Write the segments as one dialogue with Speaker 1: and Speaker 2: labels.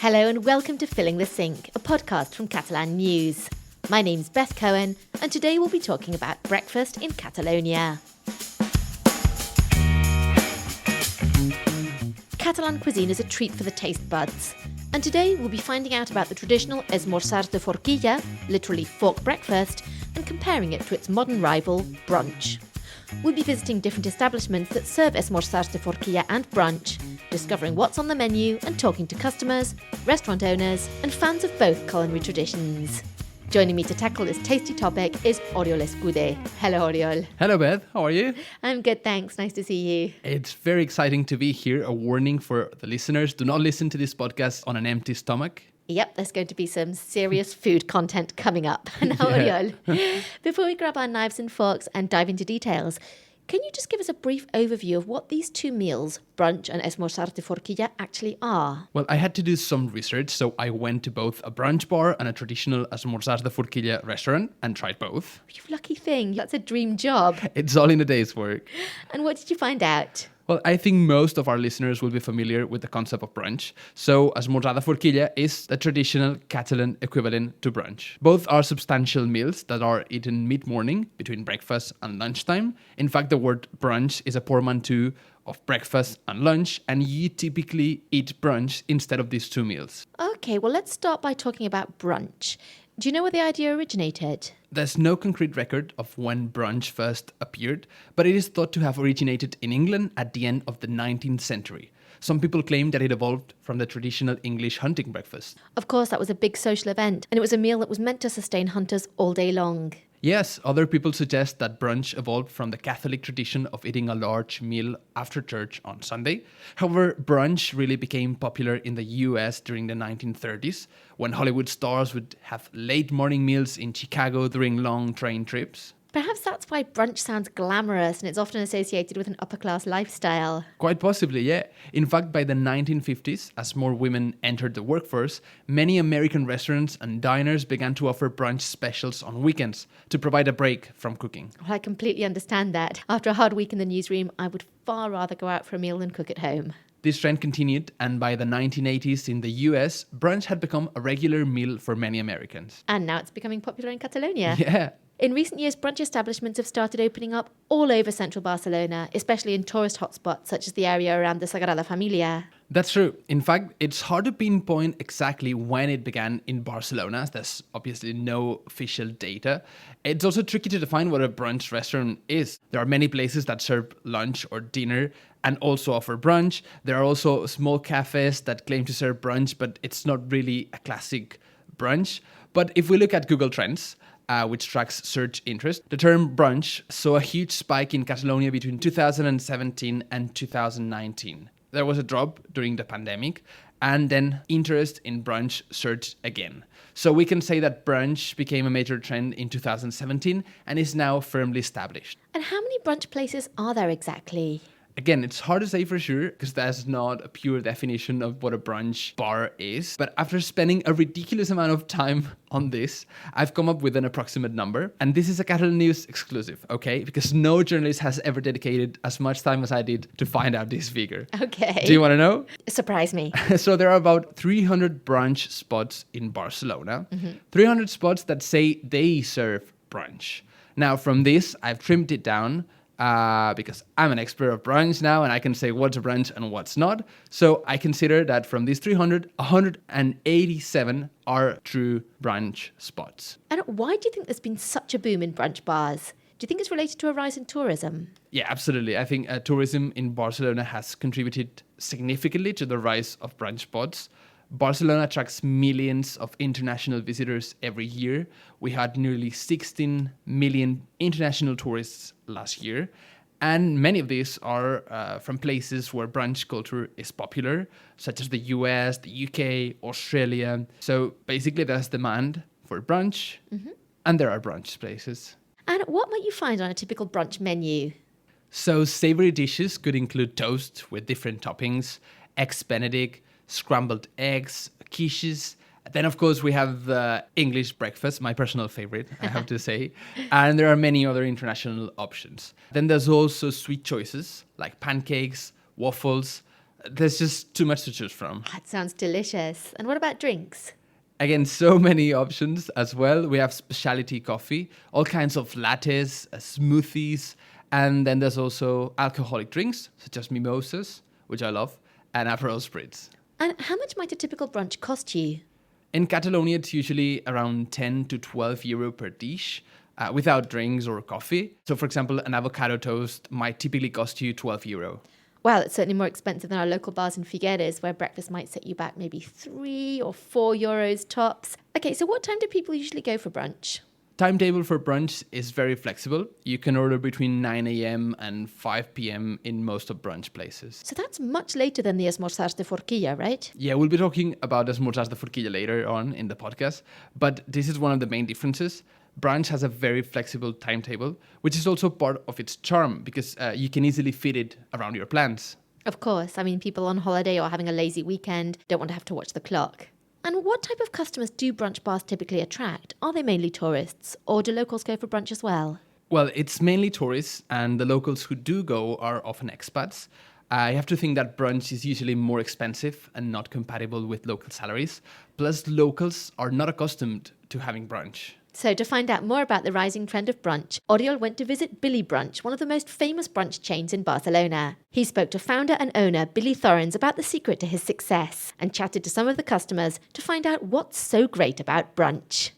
Speaker 1: Hello and welcome to Filling the Sink, a podcast from Catalan News. My name's Beth Cohen and today we'll be talking about breakfast in Catalonia. Catalan cuisine is a treat for the taste buds. And today we'll be finding out about the traditional esmorzars de forquilla, literally fork breakfast, and comparing it to its modern rival, brunch. We'll be visiting different establishments that serve esmorzars de forquilla and brunch, discovering what's on the menu and talking to customers, restaurant owners, and fans of both culinary traditions. Joining me to tackle this tasty topic is Oriol Escudé. Hello, Oriol.
Speaker 2: Hello, Beth. How are you?
Speaker 1: I'm good, thanks. Nice to see you.
Speaker 2: It's very exciting to be here. A warning for the listeners. Do not listen to this podcast on an empty stomach.
Speaker 1: Yep, there's going to be some serious food content coming up. Now, Oriol, before we grab our knives and forks and dive into details, can you just give us a brief overview of what these two meals, brunch and esmorzar de forquilla, actually are?
Speaker 2: Well, I had to do some research, so I went to both a brunch bar and a traditional esmorzar de forquilla restaurant and tried both.
Speaker 1: You lucky thing. That's a dream job.
Speaker 2: It's all in a day's work.
Speaker 1: And what did you find out?
Speaker 2: Well, I think most of our listeners will be familiar with the concept of brunch. So, esmorzar de forquilla is the traditional Catalan equivalent to brunch. Both are substantial meals that are eaten mid-morning between breakfast and lunchtime. In fact, the word brunch is a portmanteau of breakfast and lunch, and you typically eat brunch instead of these two meals.
Speaker 1: Okay, well, let's start by talking about brunch. Do you know where the idea originated?
Speaker 2: There's no concrete record of when brunch first appeared, but it is thought to have originated in England at the end of the 19th century. Some people claim that it evolved from the traditional English hunting breakfast.
Speaker 1: Of course, that was a big social event, and it was a meal that was meant to sustain hunters all day long.
Speaker 2: Yes, other people suggest that brunch evolved from the Catholic tradition of eating a large meal after church on Sunday. However, brunch really became popular in the US during the 1930s, when Hollywood stars would have late morning meals in Chicago during long train trips.
Speaker 1: Perhaps that's why brunch sounds glamorous and it's often associated with an upper-class lifestyle.
Speaker 2: Quite possibly, yeah. In fact, by the 1950s, as more women entered the workforce, many American restaurants and diners began to offer brunch specials on weekends to provide a break from cooking.
Speaker 1: Well, I completely understand that. After a hard week in the newsroom, I would far rather go out for a meal than cook at home.
Speaker 2: This trend continued, and by the 1980s in the US, brunch had become a regular meal for many Americans.
Speaker 1: And now it's becoming popular in Catalonia.
Speaker 2: Yeah.
Speaker 1: In recent years, brunch establishments have started opening up all over central Barcelona, especially in tourist hotspots such as the area around the Sagrada Familia.
Speaker 2: That's true. In fact, it's hard to pinpoint exactly when it began in Barcelona, as there's obviously no official data. It's also tricky to define what a brunch restaurant is. There are many places that serve lunch or dinner and also offer brunch. There are also small cafes that claim to serve brunch, but it's not really a classic brunch. But if we look at Google Trends, which tracks search interest, the term brunch saw a huge spike in Catalonia between 2017 and 2019. There was a drop during the pandemic, and then interest in brunch surged again. So we can say that brunch became a major trend in 2017 and is now firmly established.
Speaker 1: And how many brunch places are there exactly?
Speaker 2: Again, it's hard to say for sure because there's not a pure definition of what a brunch bar is. But after spending a ridiculous amount of time on this, I've come up with an approximate number. And this is a Catalan News exclusive, okay? Because no journalist has ever dedicated as much time as I did to find out this figure.
Speaker 1: Okay.
Speaker 2: Do you want to know?
Speaker 1: Surprise me.
Speaker 2: So there are about 300 brunch spots in Barcelona. 300 spots that say they serve brunch. Now, from this, I've trimmed it down because I'm an expert of brunch now and I can say what's a brunch and what's not. So I consider that from these 300, 187 are true brunch spots.
Speaker 1: And why do you think there's been such a boom in brunch bars? Do you think it's related to a rise in tourism?
Speaker 2: Yeah, absolutely. I think tourism in Barcelona has contributed significantly to the rise of brunch spots. Barcelona attracts millions of international visitors every year. We had nearly 16 million international tourists last year. And many of these are from places where brunch culture is popular, such as the US, the UK, Australia. So basically there's demand for brunch, and there are brunch places.
Speaker 1: And what might you find on a typical brunch menu?
Speaker 2: So savory dishes could include toast with different toppings, eggs Benedict, scrambled eggs, quiches. Then, of course, we have the English breakfast, my personal favorite, I have to say. And there are many other international options. Then there's also sweet choices like pancakes, waffles, There's just too much to choose from.
Speaker 1: That sounds delicious. And what about drinks?
Speaker 2: Again, so many options as well. We have specialty coffee, all kinds of lattes, smoothies, and then there's also alcoholic drinks, such as mimosas, which I love, and Aperol spritz.
Speaker 1: And how much might a typical brunch cost you?
Speaker 2: In Catalonia, it's usually around 10 to 12 euro per dish, without drinks or coffee. So, for example, an avocado toast might typically cost you 12 euro.
Speaker 1: Well, it's certainly more expensive than our local bars in Figueres, where breakfast might set you back maybe 3 or 4 euros tops. Okay, so what time do people usually go for brunch?
Speaker 2: Timetable for brunch is very flexible. You can order between 9 a.m. and 5 p.m. in most of brunch places.
Speaker 1: So that's much later than the esmorzars de forquilla, right?
Speaker 2: Yeah, we'll be talking about esmorzars de forquilla later on in the podcast, but this is one of the main differences. Brunch has a very flexible timetable, which is also part of its charm because you can easily fit it around your plans.
Speaker 1: Of course. I mean, people on holiday or having a lazy weekend don't want to have to watch the clock. And what type of customers do brunch bars typically attract? Are they mainly tourists, or do locals go for brunch as well?
Speaker 2: Well, it's mainly tourists, and the locals who do go are often expats. I have to think that brunch is usually more expensive and not compatible with local salaries. Plus, locals are not accustomed to having brunch.
Speaker 1: So to find out more about the rising trend of brunch, Oriol went to visit Billy Brunch, one of the most famous brunch chains in Barcelona. He spoke to founder and owner Billy Thorens about the secret to his success and chatted to some of the customers to find out what's so great about brunch.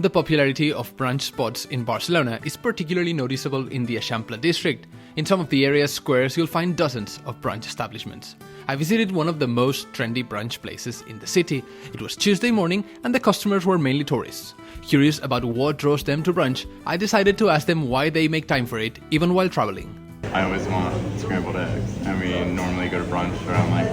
Speaker 2: The popularity of brunch spots in Barcelona is particularly noticeable in the Eixample district. In some of the area's squares, you'll find dozens of brunch establishments. I visited one of the most trendy brunch places in the city. It was Tuesday morning and the customers were mainly tourists. Curious about what draws them to brunch, I decided to ask them why they make time for it, even while traveling.
Speaker 3: I always want scrambled eggs, and we normally go to brunch around like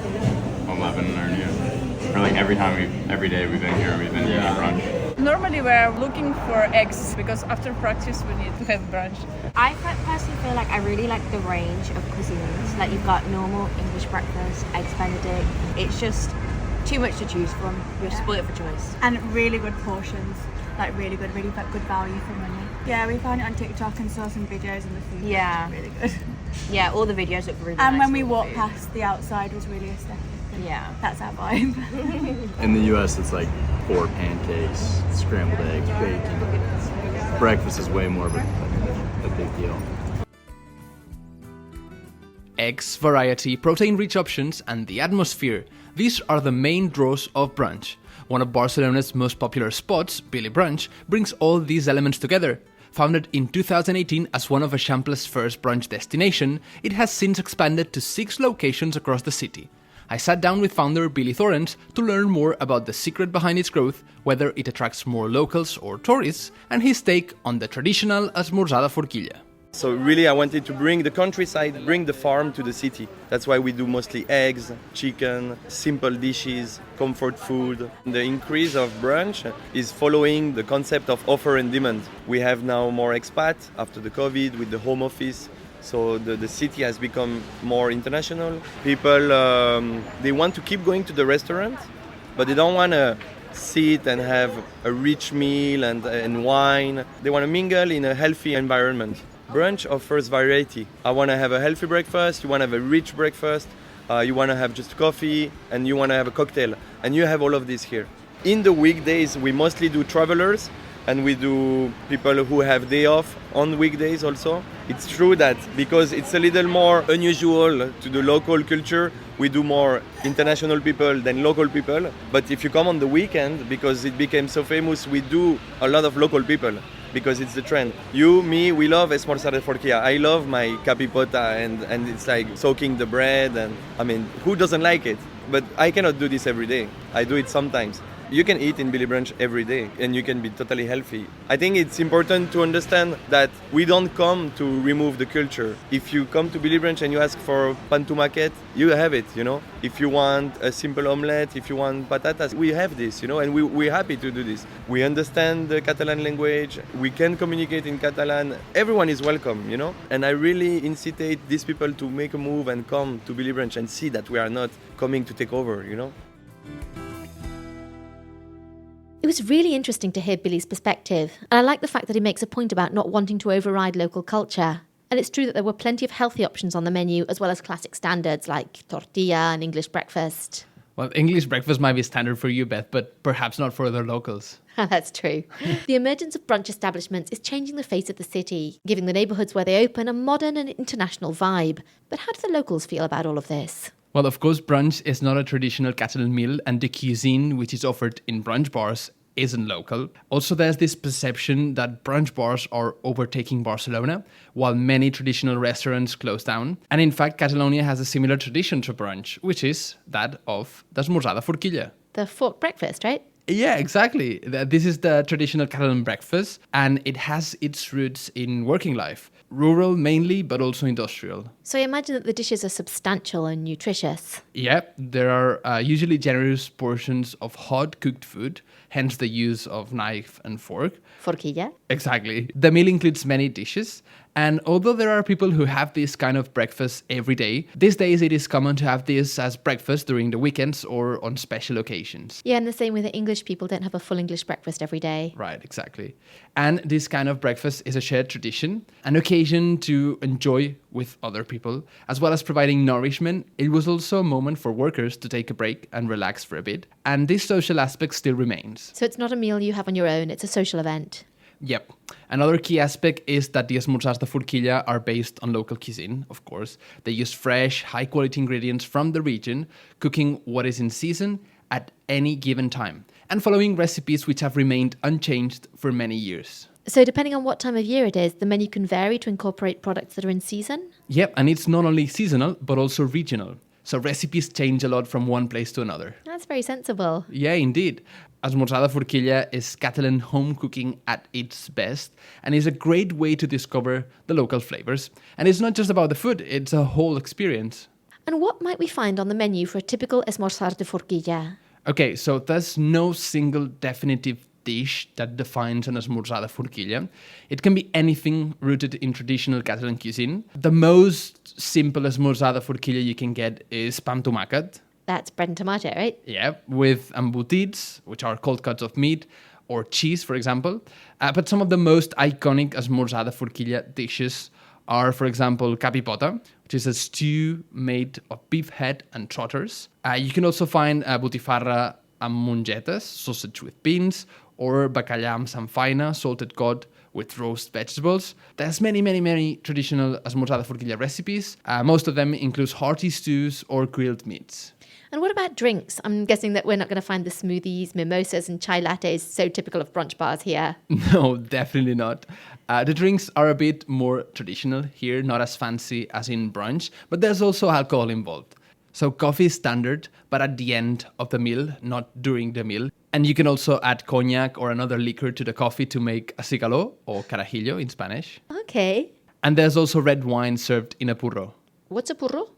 Speaker 3: 11 or noon. Or like every day we've been here, we've been eating brunch.
Speaker 4: Normally we're looking for eggs because after practice we need to have brunch.
Speaker 5: I personally feel like I really like the range of cuisines. Like you've got normal English breakfast, eggs Benedict. It's just too much to choose from. You're spoiled for choice.
Speaker 6: And really good portions, like really good value for money. Yeah, we found it on TikTok and saw some videos and the food was really good.
Speaker 5: Yeah, all the videos look really
Speaker 6: And
Speaker 5: nice.
Speaker 6: when we walked past, the outside was really aesthetic.
Speaker 5: Yeah.
Speaker 6: That's our vibe.
Speaker 7: In the US, it's like 4 pancakes, scrambled eggs, bacon. Breakfast is way more of a big deal.
Speaker 2: Eggs, variety, protein-rich options, and the atmosphere. These are the main draws of brunch. One of Barcelona's most popular spots, Billy Brunch, brings all these elements together. Founded in 2018 as one of Eixample's first brunch destination, it has since expanded to 6 locations across the city. I sat down with founder Billy Thorens to learn more about the secret behind its growth, whether it attracts more locals or tourists, and his take on the traditional esmorzar de forquilla.
Speaker 8: So really I wanted to bring the countryside, bring the farm to the city. That's why we do mostly eggs, chicken, simple dishes, comfort food. The increase of brunch is following the concept of offer and demand. We have now more expats after the COVID with the home office. So the city has become more international. People, they want to keep going to the restaurant, but they don't want to sit and have a rich meal and wine. They want to mingle in a healthy environment. Brunch offers variety. I want to have a healthy breakfast, you want to have a rich breakfast, you want to have just coffee, and you want to have a cocktail. And you have all of this here. In the weekdays, we mostly do travelers, and we do people who have day off on weekdays also. It's true that because it's a little more unusual to the local culture, we do more international people than local people. But if you come on the weekend, because it became so famous, we do a lot of local people because it's the trend. You, me, we love esmorzar de forquilla. I love my capipota and it's like soaking the bread, and I mean, who doesn't like it? But I cannot do this every day. I do it sometimes. You can eat in Billy Brunch every day and you can be totally healthy. I think it's important to understand that we don't come to remove the culture. If you come to Billy Brunch and you ask for pan tumaquet, you have it, you know. If you want a simple omelette, if you want patatas, we have this, you know, and we're happy to do this. We understand the Catalan language, we can communicate in Catalan, everyone is welcome, you know. And I really incitate these people to make a move and come to Billy Brunch and see that we are not coming to take over, you know.
Speaker 1: It was really interesting to hear Billy's perspective, and I like the fact that he makes a point about not wanting to override local culture. And it's true that there were plenty of healthy options on the menu, as well as classic standards like tortilla and English breakfast.
Speaker 2: Well, English breakfast might be standard for you, Beth, but perhaps not for other locals.
Speaker 1: That's true. The emergence of brunch establishments is changing the face of the city, giving the neighbourhoods where they open a modern and international vibe. But how do the locals feel about all of this?
Speaker 2: Well, of course, brunch is not a traditional Catalan meal, and the cuisine which is offered in brunch bars isn't local. Also, there's this perception that brunch bars are overtaking Barcelona, while many traditional restaurants close down. And in fact, Catalonia has a similar tradition to brunch, which is that of the esmorzada forquilla.
Speaker 1: The fork breakfast, right?
Speaker 2: Yeah, exactly. This is the traditional Catalan breakfast, and it has its roots in working life. Rural mainly, but also industrial.
Speaker 1: So I imagine that the dishes are substantial and nutritious.
Speaker 2: Yeah, there are usually generous portions of hot cooked food, hence the use of knife and fork.
Speaker 1: Forquilla.
Speaker 2: Exactly. The meal includes many dishes, and although there are people who have this kind of breakfast every day, these days it is common to have this as breakfast during the weekends or on special occasions.
Speaker 1: Yeah, in the same way that English people don't have a full English breakfast every day.
Speaker 2: Right, exactly. And this kind of breakfast is a shared tradition, an occasion to enjoy with other people, as well as providing nourishment. It was also a moment for workers to take a break and relax for a bit, and this social aspect still remains.
Speaker 1: So it's not a meal you have on your own, it's a social event.
Speaker 2: Yep. Another key aspect is that the esmorzars de forquilla are based on local cuisine, of course. They use fresh, high-quality ingredients from the region, cooking what is in season at any given time, and following recipes which have remained unchanged for many years.
Speaker 1: So depending on what time of year it is, the menu can vary to incorporate products that are in season?
Speaker 2: Yep, and it's not only seasonal, but also regional. So recipes change a lot from one place to another.
Speaker 1: That's very sensible.
Speaker 2: Yeah, indeed. Esmorzada forquilla is Catalan home cooking at its best, and is a great way to discover the local flavors. And it's not just about the food, it's a whole experience.
Speaker 1: And what might we find on the menu for a typical esmorzar de forquilla?
Speaker 2: Okay, so there's no single definitive dish that defines an esmorzada forquilla. It can be anything rooted in traditional Catalan cuisine. The most simple esmorzada forquilla you can get is pan tomàquet.
Speaker 1: That's bread and tomato, right?
Speaker 2: Yeah, with embotits, which are cold cuts of meat, or cheese, for example. But some of the most iconic esmorzada forquilla dishes are, for example, capipota, which is a stew made of beef head and trotters. You can also find botifarra amb mongetes, sausage with beans, or bacallà amb samfaina, salted cod with roast vegetables. There's many traditional esmorzada forquilla recipes. Most of them include hearty stews or grilled meats.
Speaker 1: And what about drinks? I'm guessing that we're not going to find the smoothies, mimosas and chai lattes so typical of brunch bars here.
Speaker 2: No, definitely not. The drinks are a bit more traditional here, not as fancy as in brunch, but there's also alcohol involved. So coffee is standard, but at the end of the meal, not during the meal. And you can also add cognac or another liquor to the coffee to make a cigalo, or carajillo in Spanish.
Speaker 1: Okay.
Speaker 2: And there's also red wine served in a purro.
Speaker 1: What's a purro?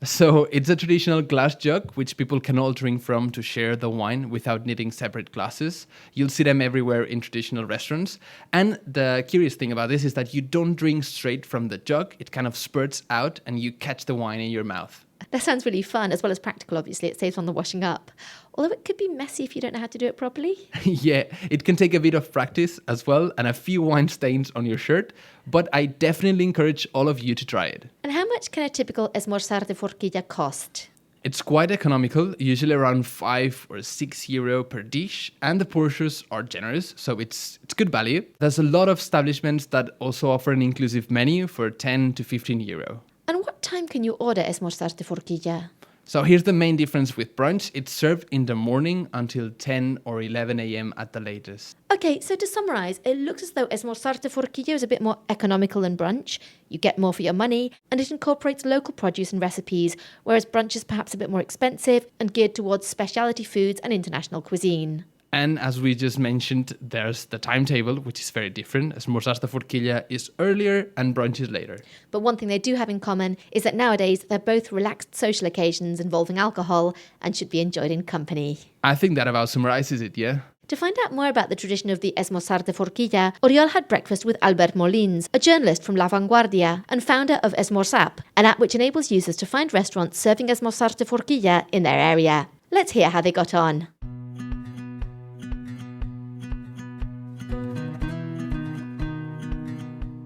Speaker 2: So it's a traditional glass jug which people can all drink from to share the wine without needing separate glasses. You'll see them everywhere in traditional restaurants. And the curious thing about this is that you don't drink straight from the jug. It kind of spurts out and you catch the wine in your mouth.
Speaker 1: That sounds really fun, as well as practical, obviously. It saves on the washing up. Although it could be messy if you don't know how to do it properly.
Speaker 2: Yeah, it can take a bit of practice as well and a few wine stains on your shirt, but I definitely encourage all of you to try it.
Speaker 1: And how much can a typical esmorzar de forquilla cost?
Speaker 2: It's quite economical, usually around 5 or 6 euro per dish, and the portions are generous, so it's good value. There's a lot of establishments that also offer an inclusive menu for 10 to 15 euro.
Speaker 1: And what time can you order esmorzar de forquilla?
Speaker 2: So here's the main difference with brunch. It's served in the morning until 10 or 11 a.m. at the latest.
Speaker 1: Okay, so to summarise, it looks as though esmorzar de forquilla is a bit more economical than brunch. You get more for your money, and it incorporates local produce and recipes, whereas brunch is perhaps a bit more expensive and geared towards specialty foods and international cuisine.
Speaker 2: And as we just mentioned, there's the timetable, which is very different. Esmorzars de forquilla is earlier and brunch is later.
Speaker 1: But one thing they do have in common is that nowadays they're both relaxed social occasions involving alcohol and should be enjoyed in company.
Speaker 2: I think that about summarizes it, yeah?
Speaker 1: To find out more about the tradition of the esmorzar de forquilla, Oriol had breakfast with Albert Molins, a journalist from Vanguardia and founder of EsmorzApp, an app which enables users to find restaurants serving esmorzar de forquilla in their area. Let's hear how they got on.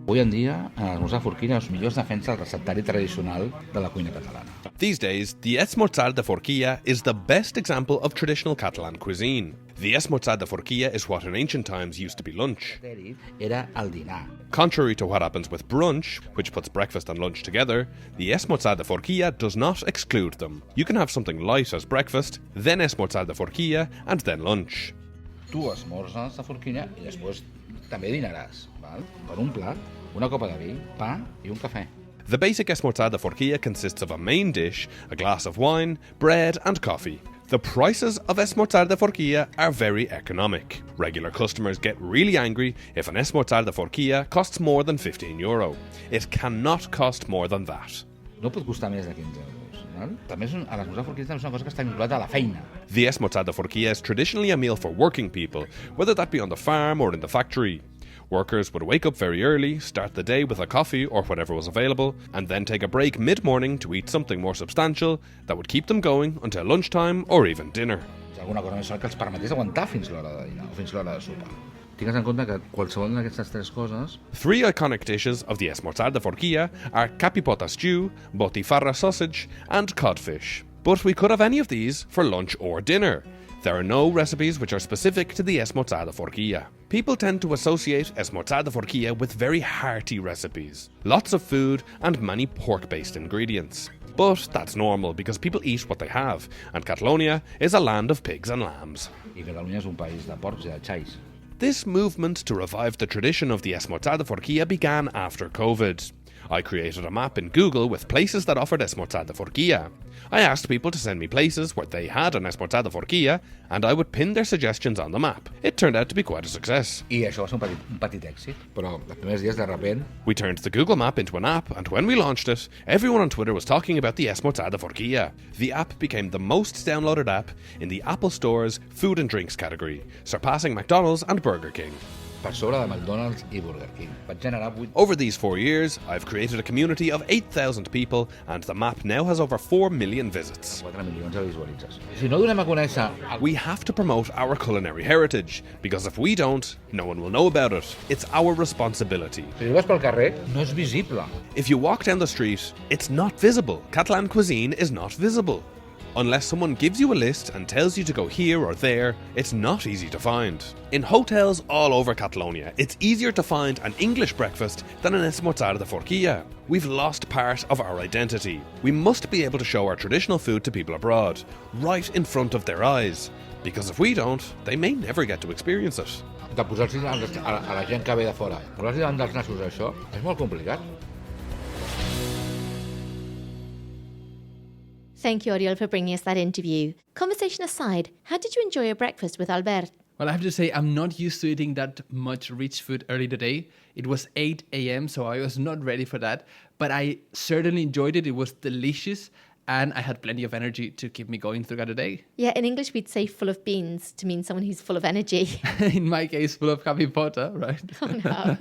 Speaker 9: Avui en dia, l'esmorzar forquilla és millors defensa del receptari tradicional de la cuina catalana.
Speaker 10: These days, the esmorzar de forquilla is the best example of traditional Catalan cuisine. The esmorzar de forquilla is what in ancient times used to be lunch.
Speaker 9: Era el dinar.
Speaker 10: Contrary to what happens with brunch, which puts breakfast and lunch together, the esmorzar de forquilla does not exclude them. You can have something light as breakfast, then esmorzar de forquilla, and then lunch.
Speaker 9: Tu esmorzes de forquilla i després també dinaràs, val? Per un plat, una copa de vi, pa i un cafè.
Speaker 10: The basic esmorzar de forquilla consists of a main dish, a glass of wine, bread and coffee. The prices of esmorzar de forquilla are very economic. Regular customers get really angry if an esmorzar de forquilla costs more than €15. It cannot cost more than that.
Speaker 9: No pot costar més de 15 euros. Val? També a l'esmorzar de forquilla és una cosa que està vinculada a la feina.
Speaker 10: The esmorzar de forquilla is traditionally a meal for working people, whether that be on the farm or in the factory. Workers would wake up very early, start the day with a coffee or whatever was available, and then take a break mid-morning to eat something more substantial that would keep them going until lunchtime or even dinner.
Speaker 9: És alguna cosa més que els permetés aguantar fins l'hora de dinar o fins l'hora de sopar. Tingues en compte que qualsevol d'aquestes tres coses...
Speaker 10: Three iconic dishes of the esmorzar de forquilla are capipota stew, botifarra sausage, and codfish. But we could have any of these for lunch or dinner. There are no recipes which are specific to the esmorzar de forquilla. People tend to associate esmorzar de forquilla with very hearty recipes, lots of food and many pork-based ingredients. But that's normal because people eat what they have, and Catalonia is a land of pigs and lambs.
Speaker 9: I Catalunya és un país de porcs i de xais.
Speaker 10: This movement to revive the tradition of the esmorzar de forquilla began after COVID. I created a map in Google with places that offered esmorzar de forquilla. I asked people to send me places where they had an esmorzar de forquilla, and I would pin their suggestions on the map. It turned out to be quite a success.
Speaker 9: I això va ser un petit èxit, però els primers dies de repent...
Speaker 10: We turned the Google map into an app, and when we launched it, everyone on Twitter was talking about the esmorzar de forquilla. The app became the most downloaded app in the Apple Store's food and drinks category, surpassing McDonald's and Burger King.
Speaker 9: Per sobre de McDonald's i Burger King. Vaig generar 8...
Speaker 10: Over these 4 years, I've created a community of 8,000 people, and the map now has over 4 million visits.
Speaker 9: 4 milions de visualitzacions. Si no donem a conèixer...
Speaker 10: We have to promote our culinary heritage, because if we don't, no one will know about it. It's our responsibility.
Speaker 9: Si vas pel carrer, no és visible.
Speaker 10: If you walk down the street, it's not visible. Catalan cuisine is not visible. Unless someone gives you a list and tells you to go here or there, it's not easy to find. In hotels all over Catalonia, it's easier to find an English breakfast than an esmorzar de forquilla. We've lost part of our identity. We must be able to show our traditional food to people abroad, right in front of their eyes. Because if we don't, they may never get to experience it.
Speaker 9: De posar-s'hi a la gent que ve de fora, posar-s'hi davant dels nassos això, és molt complicat.
Speaker 1: Thank you, Oriol, for bringing us that interview. Conversation aside, how did you enjoy your breakfast with Albert?
Speaker 2: Well, I have to say, I'm not used to eating that much rich food early today. It was 8 a.m., so I was not ready for that. But I certainly enjoyed it. It was delicious. And I had plenty of energy to keep me going throughout the day.
Speaker 1: Yeah, in English, we'd say full of beans to mean someone who's full of energy.
Speaker 2: In my case, full of capipota, right?
Speaker 1: Oh, no.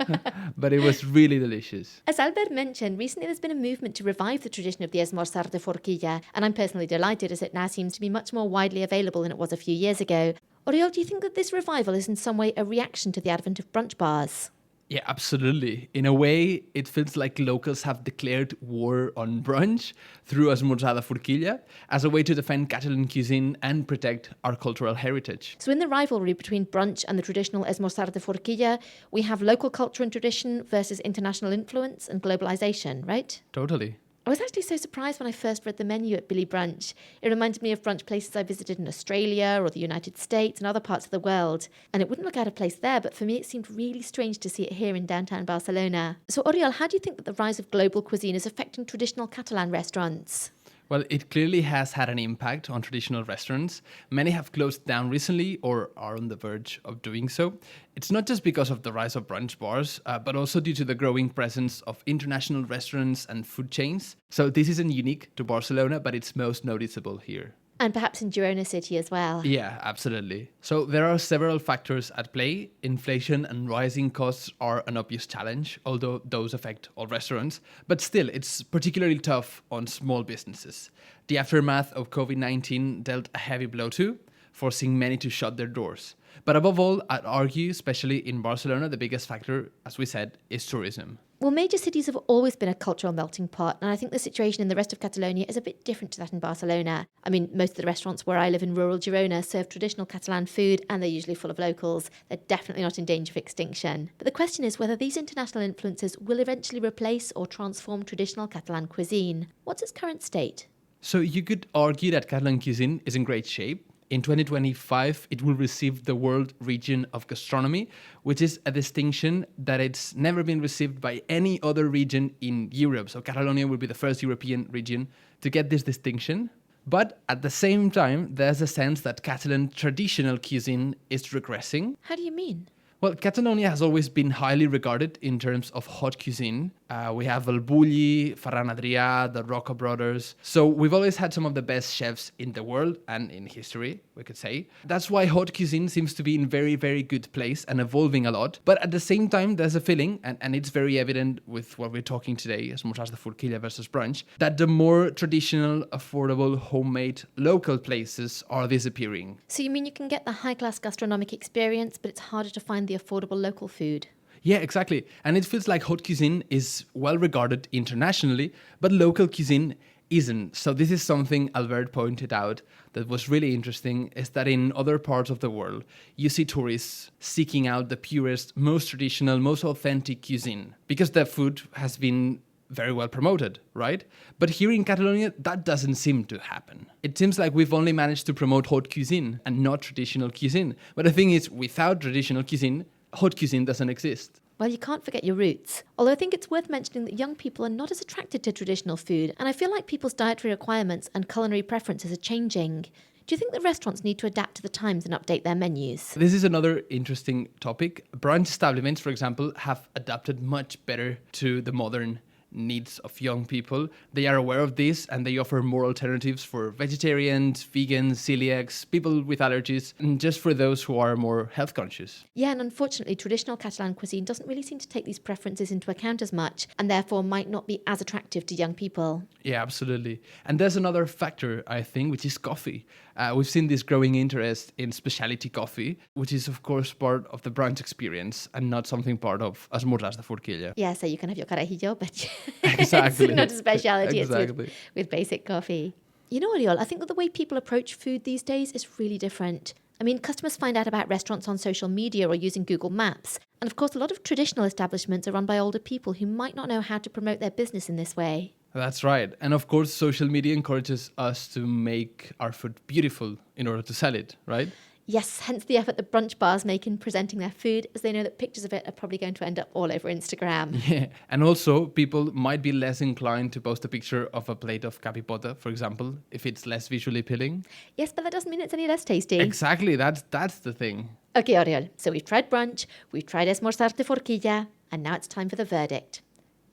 Speaker 2: But it was really delicious.
Speaker 1: As Albert mentioned, recently there's been a movement to revive the tradition of the esmorzar de forquilla, and I'm personally delighted as it now seems to be much more widely available than it was a few years ago. Oriol, do you think that this revival is in some way a reaction to the advent of brunch bars?
Speaker 2: Yeah, absolutely. In a way, it feels like locals have declared war on brunch through esmorzar de forquilla as a way to defend Catalan cuisine and protect our cultural heritage.
Speaker 1: So in the rivalry between brunch and the traditional esmorzar de forquilla, we have local culture and tradition versus international influence and globalization, right?
Speaker 2: Totally.
Speaker 1: I was actually so surprised when I first read the menu at Billy Brunch. It reminded me of brunch places I visited in Australia or the United States and other parts of the world. And it wouldn't look out of place there, but for me it seemed really strange to see it here in downtown Barcelona. So Oriol, how do you think that the rise of global cuisine is affecting traditional Catalan restaurants?
Speaker 2: Well, it clearly has had an impact on traditional restaurants. Many have closed down recently or are on the verge of doing so. It's not just because of the rise of brunch bars, but also due to the growing presence of international restaurants and food chains. So this isn't unique to Barcelona, but it's most noticeable here.
Speaker 1: And perhaps in Girona City as well.
Speaker 2: Yeah, absolutely. So there are several factors at play. Inflation and rising costs are an obvious challenge, although those affect all restaurants. But still, it's particularly tough on small businesses. The aftermath of COVID-19 dealt a heavy blow too, forcing many to shut their doors. But above all, I'd argue, especially in Barcelona, the biggest factor, as we said, is tourism.
Speaker 1: Well, major cities have always been a cultural melting pot, and I think the situation in the rest of Catalonia is a bit different to that in Barcelona. I mean, most of the restaurants where I live in rural Girona serve traditional Catalan food, and they're usually full of locals. They're definitely not in danger of extinction. But the question is whether these international influences will eventually replace or transform traditional Catalan cuisine. What's its current state?
Speaker 2: So you could argue that Catalan cuisine is in great shape. In 2025, it will receive the World Region of Gastronomy, which is a distinction that it's never been received by any other region in Europe. So Catalonia will be the first European region to get this distinction. But at the same time, there's a sense that Catalan traditional cuisine is regressing.
Speaker 1: How do you mean?
Speaker 2: Well, Catalonia has always been highly regarded in terms of hot cuisine. We have El Bulli, Ferran Adrià, the Rocca brothers. So we've always had some of the best chefs in the world and in history, we could say. That's why hot cuisine seems to be in very, very good place and evolving a lot. But at the same time, there's a feeling, and it's very evident with what we're talking today, esmorzars de forquilla versus brunch, that the more traditional, affordable, homemade, local places are disappearing.
Speaker 1: So you mean you can get the high-class gastronomic experience, but it's harder to find the affordable local food?
Speaker 2: Yeah, exactly. And it feels like hot cuisine is well regarded internationally, but local cuisine isn't. So this is something Albert pointed out that was really interesting, is that in other parts of the world, you see tourists seeking out the purest, most traditional, most authentic cuisine because the food has been very well promoted, right? But here in Catalonia, that doesn't seem to happen. It seems like we've only managed to promote hot cuisine and not traditional cuisine. But the thing is, without traditional cuisine, hot cuisine doesn't exist.
Speaker 1: Well, you can't forget your roots. Although I think it's worth mentioning that young people are not as attracted to traditional food, and I feel like people's dietary requirements and culinary preferences are changing. Do you think that restaurants need to adapt to the times and update their menus?
Speaker 2: This is another interesting topic. Brunch establishments, for example, have adapted much better to the modern needs of young people. They are aware of this and they offer more alternatives for vegetarians, vegans, celiacs, people with allergies, and just for those who are more health conscious.
Speaker 1: Yeah, and unfortunately, traditional Catalan cuisine doesn't really seem to take these preferences into account as much, and therefore might not be as attractive to young people.
Speaker 2: Yeah, absolutely. And there's another factor, I think, which is coffee. We've seen this growing interest in specialty coffee, which is, of course, part of the brunch experience and not something part of esmorzars de forquilla.
Speaker 1: Yeah, so you can have your carajillo, but
Speaker 2: Exactly.
Speaker 1: it's not a speciality.
Speaker 2: Exactly.
Speaker 1: It's with basic coffee. You know, Oriol, I think that the way people approach food these days is really different. I mean, customers find out about restaurants on social media or using Google Maps. And of course, a lot of traditional establishments are run by older people who might not know how to promote their business in this way.
Speaker 2: That's right. And of course, social media encourages us to make our food beautiful in order to sell it, right?
Speaker 1: Yes, hence the effort that brunch bars make in presenting their food, as they know that pictures of it are probably going to end up all over Instagram.
Speaker 2: Yeah, and also people might be less inclined to post a picture of a plate of capipota, for example, if it's less visually appealing.
Speaker 1: Yes, but that doesn't mean it's any less tasty.
Speaker 2: Exactly, that's the thing.
Speaker 1: Okay, Oriol, so we've tried brunch, we've tried esmorzar de forquilla, and now it's time for the verdict.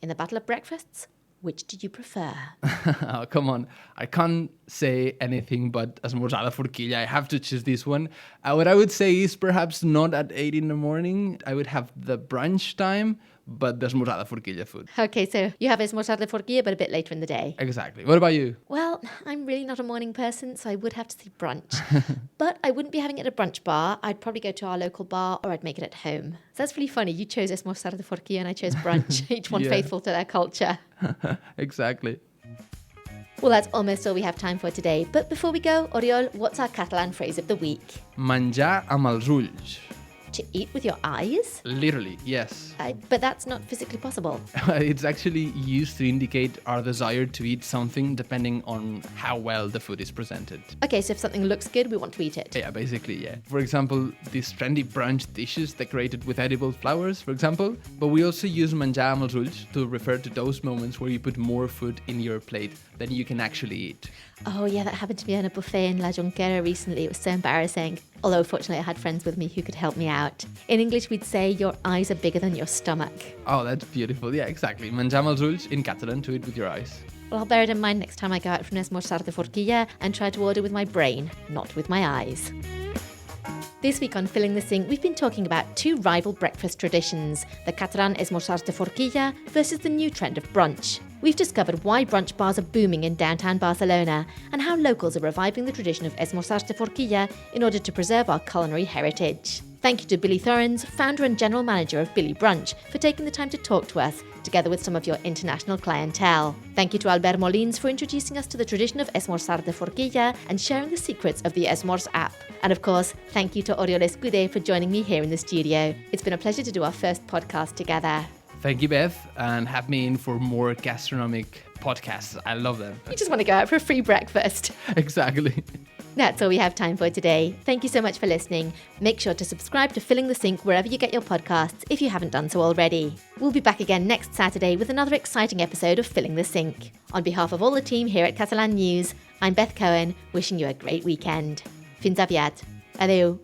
Speaker 1: In the battle of breakfasts, which did you prefer?
Speaker 2: Oh, come on. I can't say anything but esmorzar de forquilla. I have to choose this one. What I would say is perhaps not at 8 in the morning. I would have the brunch time, but the esmorzar de forquilla food.
Speaker 1: Okay, so you have esmorzar de forquilla, but a bit later in the day.
Speaker 2: Exactly. What about you?
Speaker 1: Well, I'm really not a morning person, so I would have to say brunch. But I wouldn't be having it at a brunch bar. I'd probably go to our local bar or I'd make it at home. So that's really funny. You chose esmorzar de forquilla and I chose brunch, each one faithful to their culture.
Speaker 2: Exactly.
Speaker 1: Well, that's almost all we have time for today. But before we go, Oriol, what's our Catalan phrase of the week?
Speaker 2: Menjar amb els ulls.
Speaker 1: To eat with your eyes?
Speaker 2: Literally, yes.
Speaker 1: But that's not physically possible.
Speaker 2: It's actually used to indicate our desire to eat something depending on how well the food is presented.
Speaker 1: Okay, so if something looks good, we want to eat it.
Speaker 2: Yeah, basically, yeah. For example, these trendy brunch dishes decorated with edible flowers, for example. But we also use menjar amb els ulls to refer to those moments where you put more food in your plate than you can actually eat.
Speaker 1: Oh, yeah, that happened to me on a buffet in La Jonquera recently. It was so embarrassing. Although, fortunately, I had friends with me who could help me out. In English, we'd say your eyes are bigger than your stomach.
Speaker 2: Oh, that's beautiful. Yeah, exactly. Menjar amb els ulls in Catalan, to eat with your eyes.
Speaker 1: Well, I'll bear it in mind next time I go out for an esmorzar de forquilla and try to order with my brain, not with my eyes. This week on Filling the Sink, we've been talking about two rival breakfast traditions, the Catalan esmorzars de forquilla versus the new trend of brunch. we've discovered why brunch bars are booming in downtown Barcelona and how locals are reviving the tradition of esmorzars de forquilla in order to preserve our culinary heritage. Thank you to Billy Thorens, founder and general manager of Billy Brunch, for taking the time to talk to us, together with some of your international clientele. Thank you to Albert Molins for introducing us to the tradition of esmorzar de forquilla and sharing the secrets of the EsmorzApp. And of course, thank you to Oriol Escudé for joining me here in the studio. It's been a pleasure to do our first podcast together.
Speaker 2: Thank you, Beth, and have me in for more gastronomic podcasts. I love them.
Speaker 1: You just want to go out for a free breakfast.
Speaker 2: Exactly.
Speaker 1: That's all we have time for today. Thank you so much for listening. Make sure to subscribe to Filling the Sink wherever you get your podcasts if you haven't done so already. We'll be back again next Saturday with another exciting episode of Filling the Sink. On behalf of all the team here at Catalan News, I'm Beth Cohen, wishing you a great weekend. Fins aviat. Adeu.